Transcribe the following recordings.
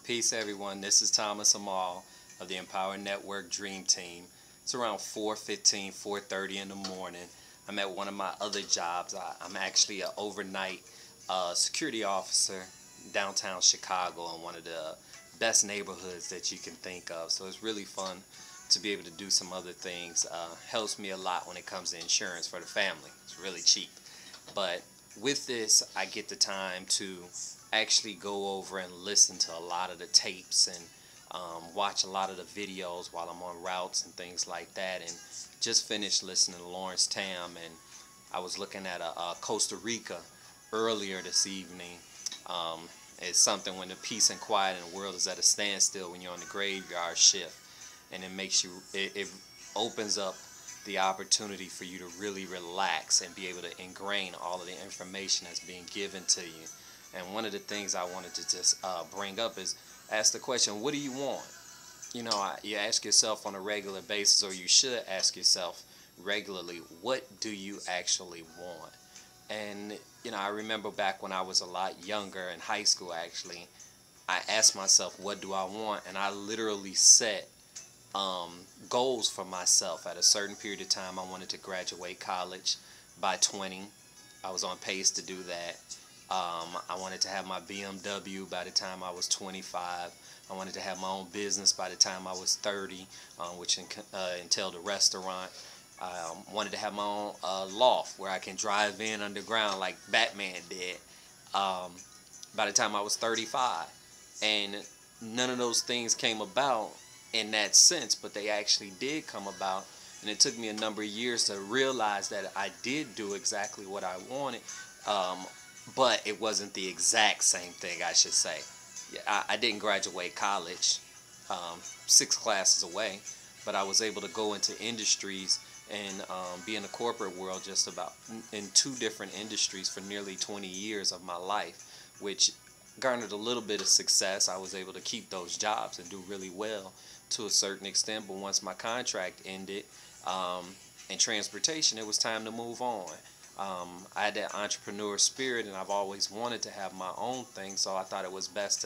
Peace, everyone. This is Thomas Amal of the Empower Network Dream Team. It's around 4:15, 4:30 in the morning. I'm at one of my other jobs. I'm actually an overnight security officer downtown Chicago in one of the best neighborhoods that you can think of. So it's really fun to be able to do some other things. Helps me a lot when it comes to insurance for the family. It's really cheap. But with this, I get the time to actually go over and listen to a lot of the tapes and watch a lot of the videos while I'm on routes and things like that. And just finished listening to Lawrence Tam, and I was looking at Costa Rica earlier this evening. It's something when the peace and quiet in the world is at a standstill when you're on the graveyard shift, and it opens up the opportunity for you to really relax and be able to ingrain all of the information that's being given to you. And one of the things I wanted to just bring up is ask the question, what do you want? You know, you ask yourself on a regular basis, or you should ask yourself regularly, what do you actually want? And, you know, I remember back when I was a lot younger, in high school actually, I asked myself, what do I want? And I literally set goals for myself. At a certain period of time, I wanted to graduate college by 20. I was on pace to do that. I wanted to have my BMW by the time I was 25. I wanted to have my own business by the time I was 30, which entailed a restaurant. I wanted to have my own loft where I can drive in underground like Batman did by the time I was 35. And none of those things came about in that sense, but they actually did come about. And it took me a number of years to realize that I did do exactly what I wanted. But it wasn't the exact same thing, I should say. I didn't graduate college 6 classes away, but I was able to go into industries and be in the corporate world just about in 2 different industries for nearly 20 years of my life, which garnered a little bit of success. I was able to keep those jobs and do really well to a certain extent, but once my contract ended in transportation, it was time to move on. I had that entrepreneur spirit, and I've always wanted to have my own thing, so I thought it was best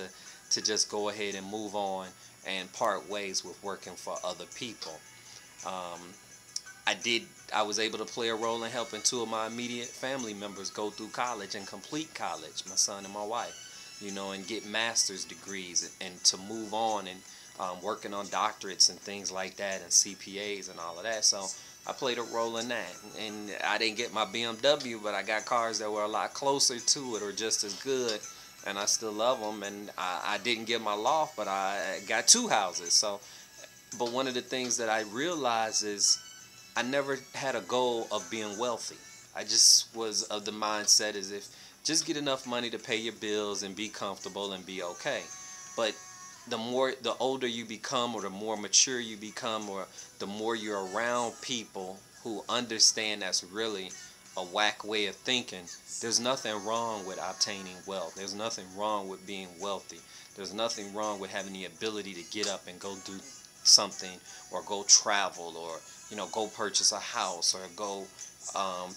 to just go ahead and move on and part ways with working for other people. I was able to play a role in helping 2 of my immediate family members go through college and complete college, my son and my wife, you know, and get master's degrees and to move on and working on doctorates and things like that and CPAs and all of that. So I played a role in that, and I didn't get my BMW, but I got cars that were a lot closer to it or just as good, and I still love them. And I didn't get my loft, but I got 2 houses. So, but one of the things that I realized is I never had a goal of being wealthy. I just was of the mindset as if just get enough money to pay your bills and be comfortable and be okay. But the older you become, or the more mature you become, or the more you're around people who understand that's really a whack way of thinking, there's nothing wrong with obtaining wealth. There's nothing wrong with being wealthy. There's nothing wrong with having the ability to get up and go do something, or go travel, or, you know, go purchase a house, or go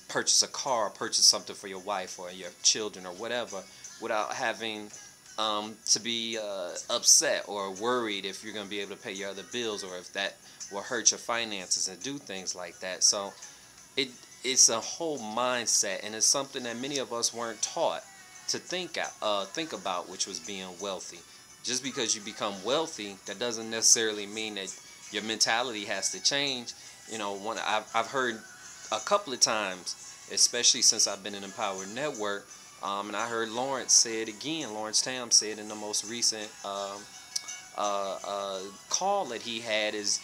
purchase a car, purchase something for your wife or your children or whatever, without having to be upset or worried if you're going to be able to pay your other bills, or if that will hurt your finances, and do things like that. So it's a whole mindset, and it's something that many of us weren't taught to think about, which was being wealthy. Just because you become wealthy, that doesn't necessarily mean that your mentality has to change. You know, I've heard a couple of times, especially since I've been in Empower Network, and I heard Lawrence say it again. Lawrence Tam said in the most recent call that he had, is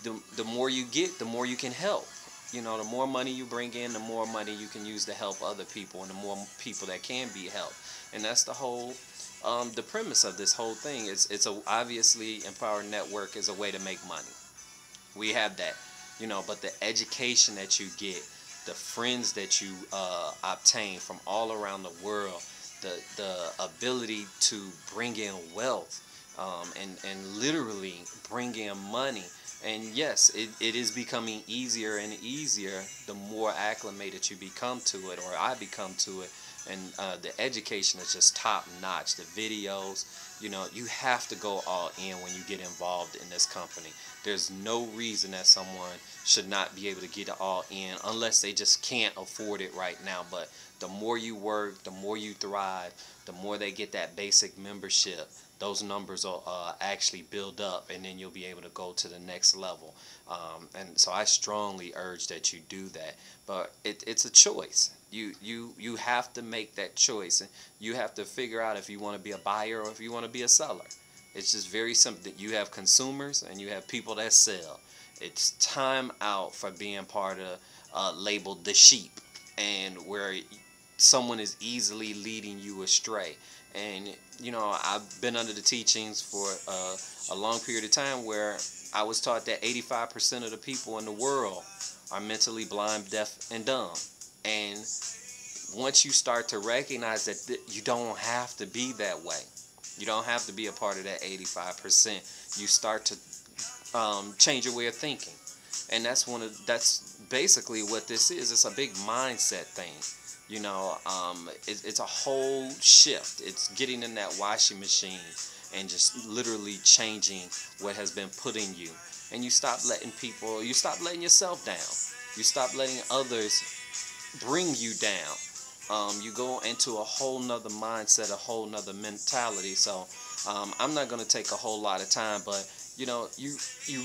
the more you get, the more you can help. You know, the more money you bring in, the more money you can use to help other people, and the more people that can be helped. And that's the whole, the premise of this whole thing. Obviously, Empower Network is a way to make money. We have that, you know, but the education that you get, the friends that you obtain from all around the world, the ability to bring in wealth, and literally bring in money. And yes, it is becoming easier and easier the more acclimated you become to it, or I become to it. And the education is just top notch. The videos, You know, you have to go all in when you get involved in this company. There's no reason that someone should not be able to get all in unless they just can't afford it right now. But the more you work, the more you thrive, the more they get that basic membership, those numbers will actually build up, and then you'll be able to go to the next level. And so I strongly urge that you do that. But it's a choice. You have to make that choice, and you have to figure out if you want to be a buyer or if you want to be a seller. It's just very simple. That you have consumers and you have people that sell. It's time out for being part of labeled the sheep, and where someone is easily leading you astray. And you know, I've been under the teachings for a long period of time where I was taught that 85% of the people in the world are mentally blind, deaf, and dumb. And once you start to recognize that you don't have to be that way, you don't have to be a part of that 85%, you start to change your way of thinking. And that's basically what this is. It's a big mindset thing. You know, it's a whole shift. It's getting in that washing machine and just literally changing what has been put in you. And you stop letting yourself down. You stop letting others bring you down. You go into a whole nother mindset, a whole nother mentality. So I'm not going to take a whole lot of time, but you know, you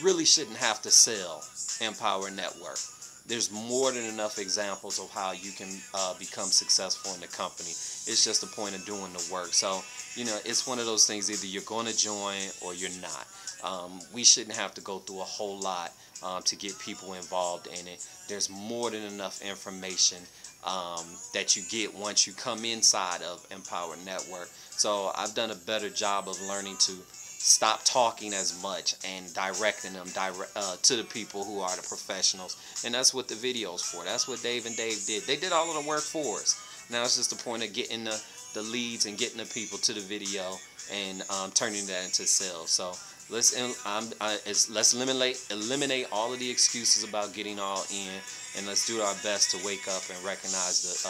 really shouldn't have to sell Empower Network. There's more than enough examples of how you can become successful in the company. It's just the point of doing the work. So, you know, it's one of those things, either you're going to join or you're not. We shouldn't have to go through a whole lot to get people involved in it. There's more than enough information that you get once you come inside of Empower Network. So I've done a better job of learning to stop talking as much and directing them to the people who are the professionals. And that's what the video's for. That's what Dave and Dave did. They did all of the work for us. Now it's just the point of getting the leads and getting the people to the video and turning that into sales. So let's eliminate all of the excuses about getting all in, and let's do our best to wake up and recognize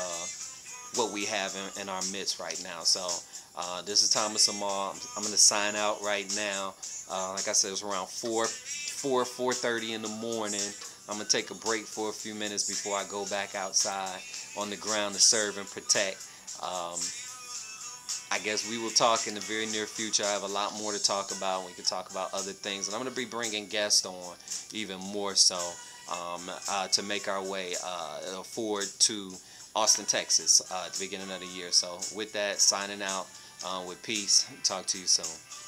what we have in our midst right now. So this is Thomas Amal. I'm going to sign out right now. Like I said, it's around 4:30 in the morning. I'm going to take a break for a few minutes before I go back outside on the ground to serve and protect. I guess we will talk in the very near future. I have a lot more to talk about. We can talk about other things. And I'm going to be bringing guests on even more so to make our way forward to Austin, Texas at the beginning of the year. So with that, signing out with peace. Talk to you soon.